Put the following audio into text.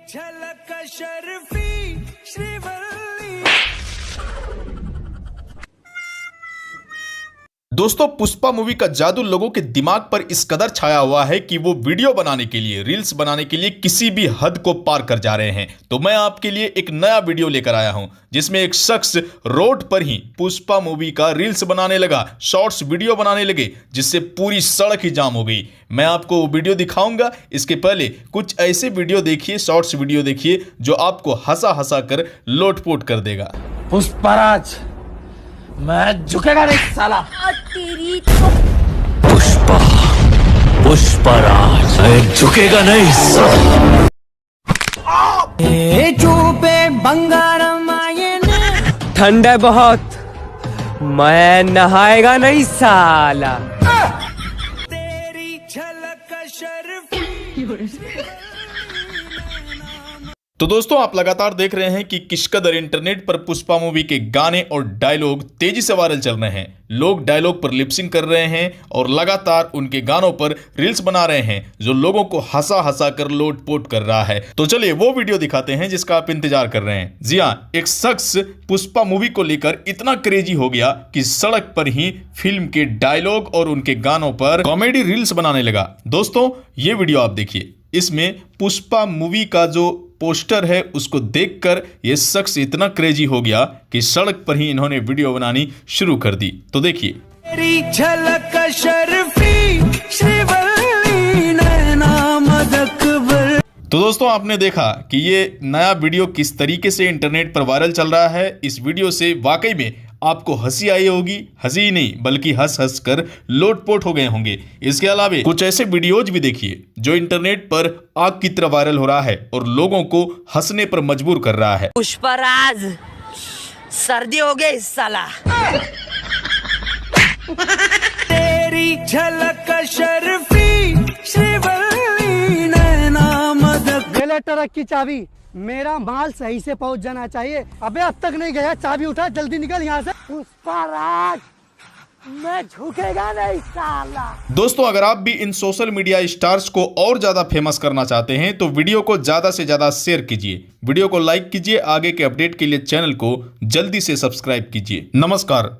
झलक शर्फी श्रीवल्ली। दोस्तों, पुष्पा मूवी का जादू लोगों के दिमाग पर इस कदर छाया हुआ है कि वो वीडियो बनाने के लिए, रील्स बनाने के लिए किसी भी हद को पार कर जा रहे हैं। तो मैं आपके लिए एक नया वीडियो लेकर आया हूं जिसमें एक शख्स रोड पर ही पुष्पा मूवी का रील्स बनाने लगा, शॉर्ट्स वीडियो बनाने लगे, जिससे पूरी सड़क ही जाम हो गई। मैं आपको वो वीडियो दिखाऊंगा। इसके पहले कुछ ऐसे वीडियो देखिए, शॉर्ट्स वीडियो देखिए जो आपको हंसा हंसा कर लोटपोट कर देगा। पुष्पराज, मैं झुकेगा नहीं साला। तेरी पुष्पा, पुष्पराज, मैं झुकेगा नहीं साला। चूपे बंगारम आये न। ठंड है बहुत, मैं नहाएगा नहीं साला। तेरी झलक शर्फी। तो दोस्तों, आप लगातार देख रहे हैं कि किस कदर इंटरनेट पर पुष्पा मूवी के गाने और डायलॉग तेजी से वायरल चल रहे हैं। लोग डायलॉग पर लिपसिंग कर रहे हैं और लगातार उनके गानों पर रील्स बना रहे हैं जो लोगों को हंसा हंसा कर लोटपोट कर रहा है। तो चलिए वो वीडियो दिखाते हैं जिसका आप इंतजार कर रहे हैं। जी हाँ, एक शख्स पुष्पा मूवी को लेकर इतना क्रेजी हो गया कि सड़क पर ही फिल्म के डायलॉग और उनके गानों पर कॉमेडी रील्स बनाने लगा। दोस्तों, ये वीडियो आप देखिए। इसमें पुष्पा मूवी का जो पोस्टर है उसको देखकर यह शख्स इतना क्रेजी हो गया कि सड़क पर ही इन्होंने वीडियो बनानी शुरू कर दी। तो देखिए। तेरी झलक शर्फी श्रीवल्ली नैना मदकबर। तो दोस्तों, आपने देखा कि ये नया वीडियो किस तरीके से इंटरनेट पर वायरल चल रहा है। इस वीडियो से वाकई में आपको हंसी आई होगी, हंसी ही नहीं बल्कि हंस हंस कर लोटपोट हो गए होंगे। इसके अलावा कुछ ऐसे वीडियोज भी देखिए जो इंटरनेट पर आग की तरह वायरल हो रहा है और लोगों को हंसने पर मजबूर कर रहा है। पुष्पराज, सर्दी हो गई साला। तेरी झलक शर्फी श्रीवल्ली नैना मदक। ले ट्रक की चाबी, मेरा माल सही से पहुंच जाना चाहिए। अबे अब तक नहीं गया, चाबी उठा, जल्दी निकल यहाँ से। पुष्पराज, मैं झुकेगा नहीं साला। दोस्तों, अगर आप भी इन सोशल मीडिया स्टार्स को और ज्यादा फेमस करना चाहते हैं तो वीडियो को ज्यादा से ज्यादा शेयर कीजिए, वीडियो को लाइक कीजिए। आगे के अपडेट के लिए चैनल को जल्दी से सब्सक्राइब कीजिए। नमस्कार।